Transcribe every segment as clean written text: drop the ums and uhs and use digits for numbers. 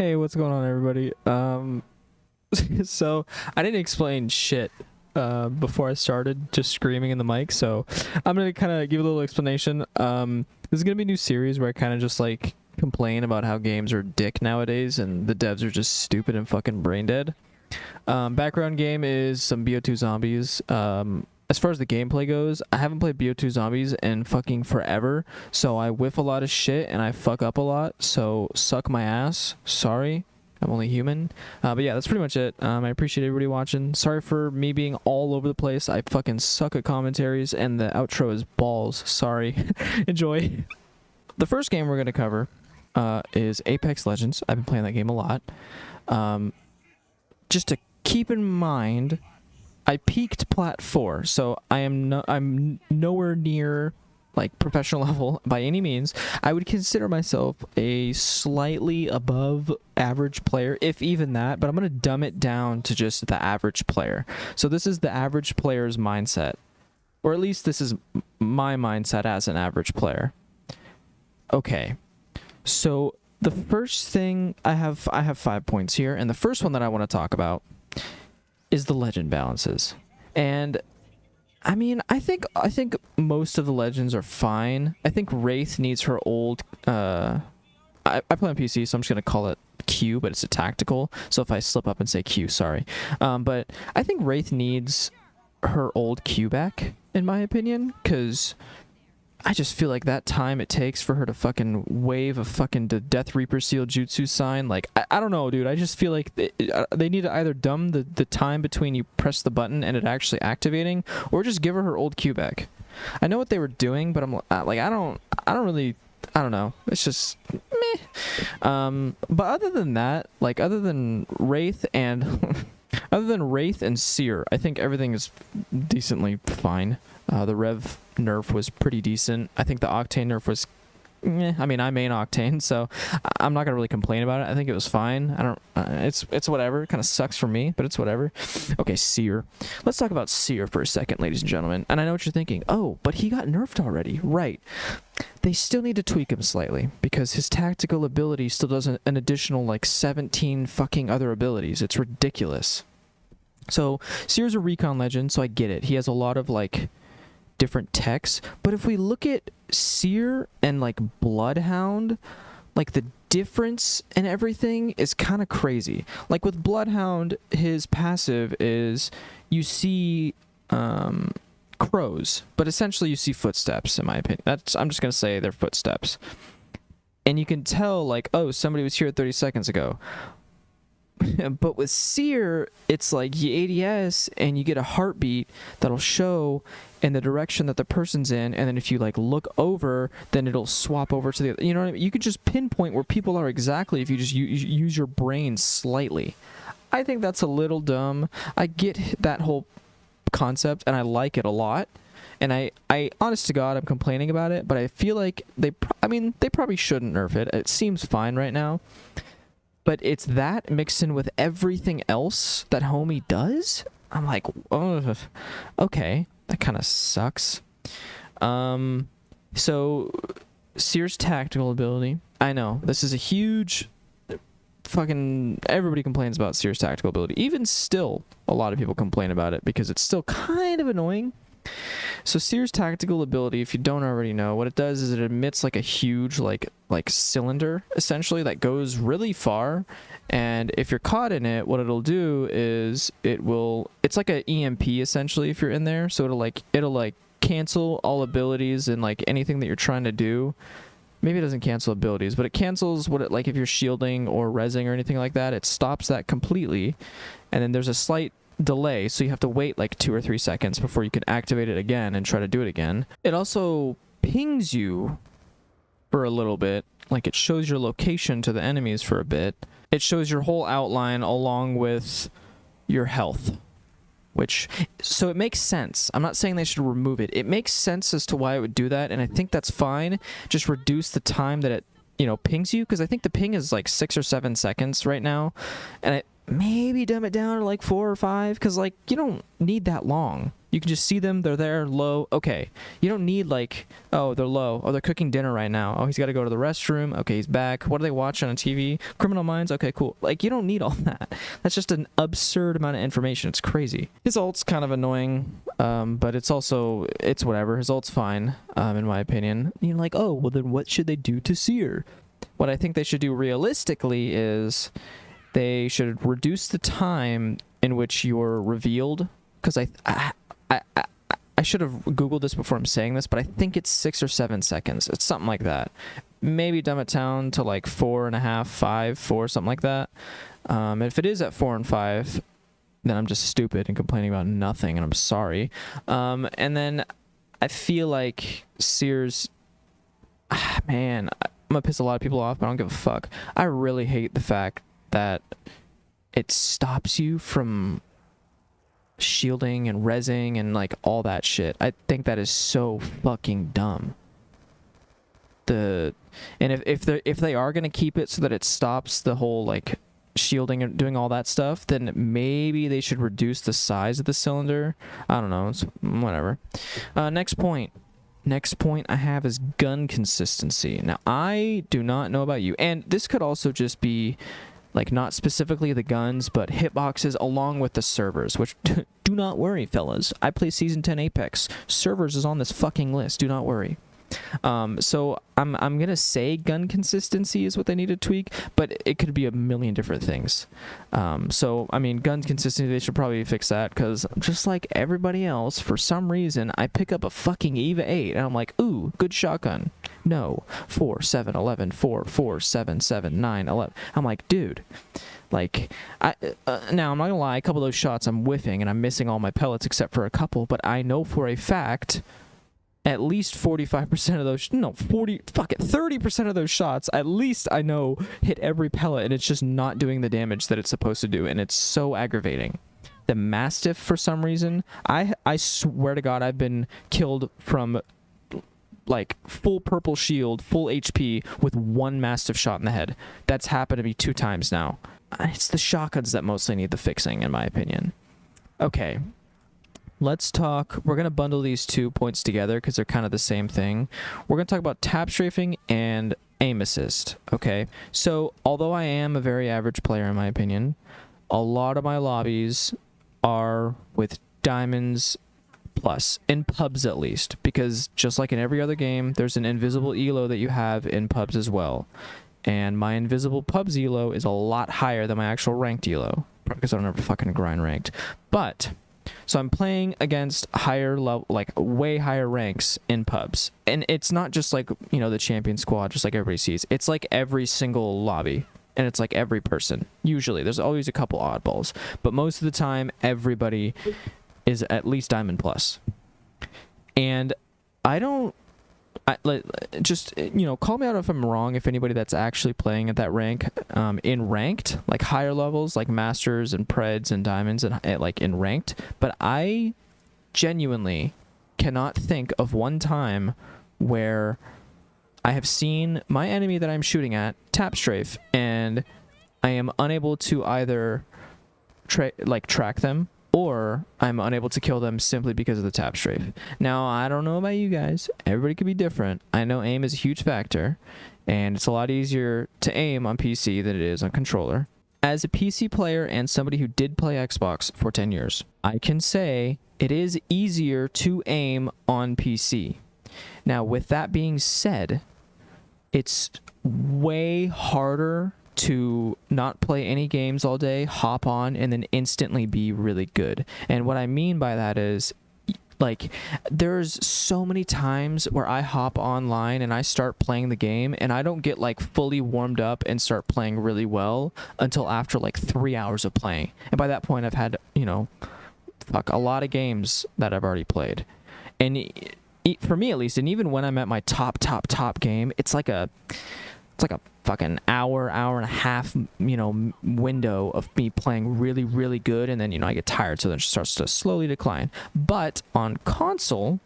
Hey, what's going on, everybody? So I didn't explain shit before I started, just screaming in the mic. So I'm gonna kind of give a little explanation. This is gonna be a new series where I kind of just like complain about how games are dick nowadays and the devs are just stupid and fucking brain dead. Background game is some BO2 zombies. As far as the gameplay goes, I haven't played BO2 zombies in fucking forever, so I whiff a lot of shit and I fuck up a lot, so suck my ass. Sorry, I'm only human. But yeah, that's pretty much it. I appreciate everybody watching. Sorry for me being all over the place. I fucking suck at commentaries and the outro is balls. Sorry. Enjoy. The first game we're going to cover is Apex Legends. I've been playing that game a lot. Just to keep in mind, I peaked Plat 4, so I'm nowhere near like professional level by any means. I would consider myself a slightly above average player, if even that, but I'm going to dumb it down to just the average player. So this is the average player's mindset, or at least this is my mindset as an average player. Okay, so the first thing I have 5 points here, and the first one that I want to talk about is the legend balances. And I mean, I think most of the legends are fine. I think Wraith needs her old I play on PC, so I'm just gonna call it Q, but it's a tactical, so if I slip up and say Q, sorry. But I think Wraith needs her old Q back, in my opinion, because I just feel like that time it takes for her to fucking wave a fucking Death Reaper Seal Jutsu sign, like, I don't know, dude. I just feel like they need to either dumb the time between you press the button and it actually activating, or just give her old Q back. I know what they were doing, but I'm like, I don't know. It's just meh. But other than that, like, other than Wraith and Seer, I think everything is decently fine. The Rev nerf was pretty decent. I think the Octane nerf was, I mean, I main Octane, so I'm not gonna really complain about it. I think it was fine. I don't. It's whatever. It kind of sucks for me, but it's whatever. Okay, Seer. Let's talk about Seer for a second, ladies and gentlemen. And I know what you're thinking. Oh, but he got nerfed already, right? They still need to tweak him slightly because his tactical ability still does an additional like 17 fucking other abilities. It's ridiculous. So Seer's a recon legend, so I get it. He has a lot of like different techs, but if we look at Seer and like Bloodhound, like the difference in everything is kind of crazy. Like with Bloodhound, his passive is you see crows, but essentially you see footsteps, in my opinion. I'm just gonna say they're footsteps, and you can tell like, oh, somebody was here 30 seconds ago. But with Seer, it's like you ADS and you get a heartbeat that'll show in the direction that the person's in, and then if you like look over, then it'll swap over to the other. You know what I mean? You could just pinpoint where people are exactly if you just use your brain slightly. I think that's a little dumb. I get that whole concept and I like it a lot. And I honest to God, I'm complaining about it, but I feel like they probably shouldn't nerf it. It seems fine right now. But it's that mixed in with everything else that homie does. I'm like, oh, okay, that kind of sucks. So Seer's tactical ability. I know this is a huge fucking. Everybody complains about Seer's tactical ability. Even still, a lot of people complain about it because it's still kind of annoying. So Seer's tactical ability, if you don't already know, what it does is it emits like a huge like cylinder essentially that goes really far, and if you're caught in it, what it'll do is it's like an EMP essentially if you're in there, so it'll like cancel all abilities and like anything that you're trying to do. Maybe it doesn't cancel abilities, but it cancels what it, like if you're shielding or rezzing or anything like that, it stops that completely, and then there's a slight delay, so you have to wait like 2 or 3 seconds before you can activate it again and try to do it again. It also pings you for a little bit, like it shows your location to the enemies for a bit. It shows your whole outline along with your health, so it makes sense. I'm not saying they should remove it. It makes sense as to why it would do that, and I think that's fine. Just reduce the time that it pings you, because I think the ping is like 6 or 7 seconds right now, and maybe dumb it down to like 4 or 5, because like you don't need that long. You can just see them. They're there, low. Okay. You don't need like, oh, they're low. Oh, they're cooking dinner right now. Oh, he's got to go to the restroom. Okay, he's back. What are they watching on TV? Criminal Minds. Okay, cool. Like, you don't need all that. That's just an absurd amount of information. It's crazy. His ult's kind of annoying, but it's whatever. His ult's fine, in my opinion. You're like, oh, well then what should they do to Seer? What I think they should do realistically is they should reduce the time in which you're revealed, because I should have Googled this before I'm saying this, but I think it's 6 or 7 seconds. It's something like that. Maybe dumb it down to like 4.5, 5, 4, something like that. If it is at 4 and 5, then I'm just stupid and complaining about nothing, and I'm sorry. And then I feel like Seer's... man, I'm gonna piss a lot of people off, but I don't give a fuck. I really hate the fact that it stops you from shielding and rezzing and like all that shit. I think that is so fucking dumb. And if they are gonna keep it so that it stops the whole like shielding and doing all that stuff, then maybe they should reduce the size of the cylinder. I don't know. It's whatever. Next point I have is gun consistency. Now, I do not know about you, and this could also just be like not specifically the guns, but hitboxes along with the servers, which do not worry, fellas. I play Season 10 Apex. Servers is on this fucking list. Do not worry. So I'm gonna say gun consistency is what they need to tweak, but it could be a million different things. So I mean, gun consistency, they should probably fix that, because just like everybody else, for some reason I pick up a fucking EVA 8 and I'm like, ooh, good shotgun. No, 4 7 11 4 4 7 7 9 11. I'm like, dude, like now I'm not gonna lie, a couple of those shots I'm whiffing and I'm missing all my pellets except for a couple, but I know for a fact at least 45% of those, 30% of those shots, at least I know hit every pellet, and it's just not doing the damage that it's supposed to do, and it's so aggravating. The Mastiff, for some reason, I swear to God, I've been killed from like full purple shield, full HP with one Mastiff shot in the head. That's happened to me 2 times now. It's the shotguns that mostly need the fixing, in my opinion. Okay. Let's talk, we're going to bundle these 2 points together because they're kind of the same thing. We're going to talk about tap strafing and aim assist, okay? So, although I am a very average player in my opinion, a lot of my lobbies are with diamonds plus, in pubs at least, because just like in every other game, there's an invisible elo that you have in pubs as well. And my invisible pubs elo is a lot higher than my actual ranked elo, because I don't ever fucking grind ranked. But... so I'm playing against higher level, like way higher ranks in pubs. And it's not just like, you know, the champion squad, just like everybody sees. It's like every single lobby. And it's like every person. Usually. There's always a couple oddballs. But most of the time, everybody is at least Diamond Plus. And just, you know, call me out if I'm wrong, if anybody that's actually playing at that rank, in ranked, like higher levels, like Masters and Preds and Diamonds, and like in ranked, but I genuinely cannot think of one time where I have seen my enemy that I'm shooting at tap strafe, and I am unable to either track them, or I'm unable to kill them simply because of the tap strafe. Now, I don't know about you guys. Everybody could be different. I know aim is a huge factor, and it's a lot easier to aim on PC than it is on controller. As a PC player and somebody who did play Xbox for 10 years, I can say it is easier to aim on PC. Now, with that being said, it's way harder to not play any games all day, hop on, and then instantly be really good. And what I mean by that is, like, there's so many times where I hop online and I start playing the game, and I don't get, like, fully warmed up and start playing really well until after, like, 3 hours of playing. And by that point, I've had, you know, a lot of games that I've already played. And for me, at least, and even when I'm at my top game, it's like a fucking hour and a half, you know, window of me playing really, really good, and then, you know, I get tired, so then it starts to slowly decline. But on console,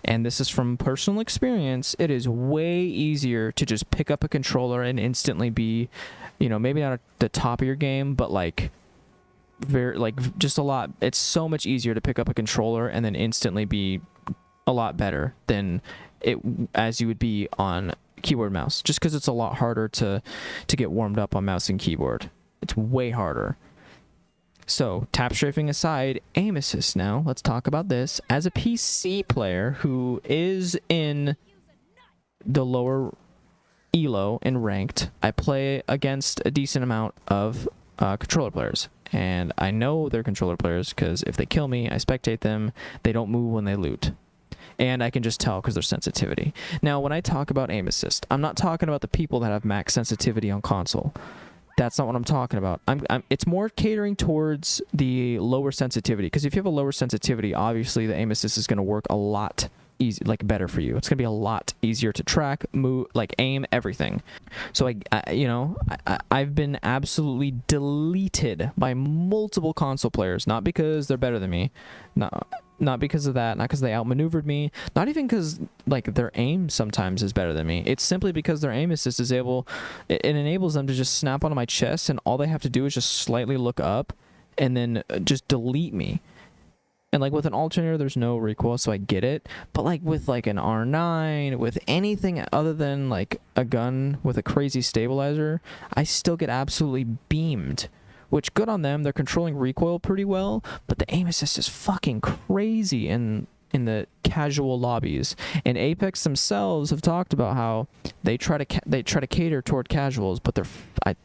and this is from personal experience, it is way easier to just pick up a controller and instantly be, you know, maybe not at the top of your game, but like very like just a lot. It's so much easier to pick up a controller and then instantly be a lot better than it as you would be on keyboard mouse, just because it's a lot harder to get warmed up on mouse and keyboard. It's way harder. So tap strafing aside, aim assist now. Let's talk about this. As a PC player who is in the lower elo and ranked, I play against a decent amount of controller players, and I know they're controller players because if they kill me, I spectate them. They don't move when they loot, and I can just tell because their sensitivity. Now, when I talk about aim assist, I'm not talking about the people that have max sensitivity on console. That's not what I'm talking about. It's more catering towards the lower sensitivity, because if you have a lower sensitivity, obviously the aim assist is going to work a lot easy, like better for you. It's going to be a lot easier to track, move, like aim, everything. So I've been absolutely deleted by multiple console players, not because they're better than me, not because of that, not because they outmaneuvered me, not even because like their aim sometimes is better than me. It's simply because their aim assist is it enables them to just snap onto my chest, and all they have to do is just slightly look up and then just delete me. And like with an alternator, there's no recoil, so I get it. But like with like an R9, with anything other than like a gun with a crazy stabilizer, I still get absolutely beamed. Which, good on them, they're controlling recoil pretty well, but the aim assist is fucking crazy in the casual lobbies. And Apex themselves have talked about how they try to cater toward casuals, but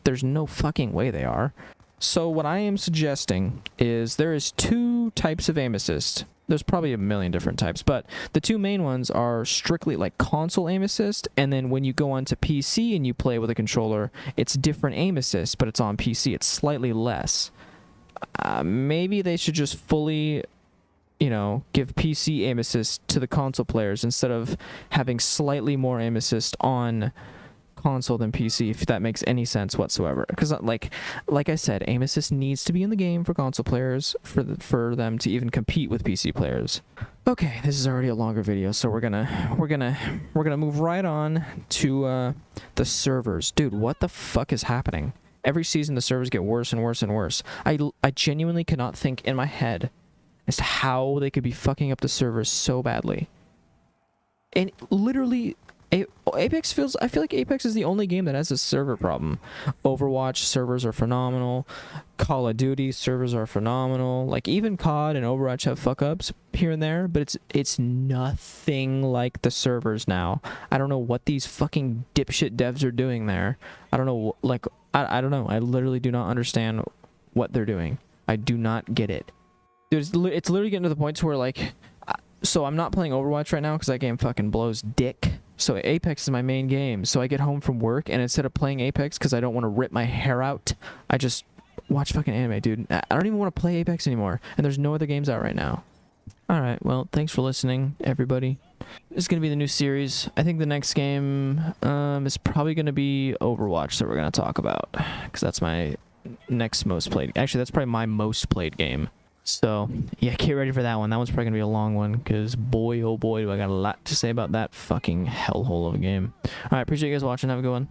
there's no fucking way they are. So what I am suggesting is there is two types of aim assist. There's probably a million different types, but the two main ones are strictly like console aim assist, and then when you go onto PC and you play with a controller, it's different aim assist, but it's on PC. It's slightly less. Maybe they should just fully, give PC aim assist to the console players instead of having slightly more aim assist on console than PC, if that makes any sense whatsoever. Because like I said, aim assist needs to be in the game for console players for them to even compete with PC players. Okay, this is already a longer video, so we're gonna move right on to the servers. Dude, what the fuck is happening? Every season the servers get worse and worse and worse. I genuinely cannot think in my head as to how they could be fucking up the servers so badly. And literally I feel like Apex is the only game that has a server problem. Overwatch servers are phenomenal. Call of Duty servers are phenomenal. Like even COD and Overwatch have fuck ups here and there, but it's nothing like the servers now. I don't know what these fucking dipshit devs are doing there. I don't know, like I don't know. I literally do not understand what they're doing. I do not get it. Dude, it's literally getting to the point to where like, so I'm not playing Overwatch right now because that game fucking blows dick. So Apex is my main game. So I get home from work, and instead of playing Apex because I don't want to rip my hair out, I just watch fucking anime, dude. I don't even want to play Apex anymore, and there's no other games out right now. Alright, well, thanks for listening, everybody. This is going to be the new series. I think the next game is probably going to be Overwatch that we're going to talk about, because that's my next most played. Actually, that's probably my most played game. So, yeah, get ready for that one. That one's probably going to be a long one, because boy, oh boy, do I got a lot to say about that fucking hellhole of a game. Alright, appreciate you guys watching. Have a good one.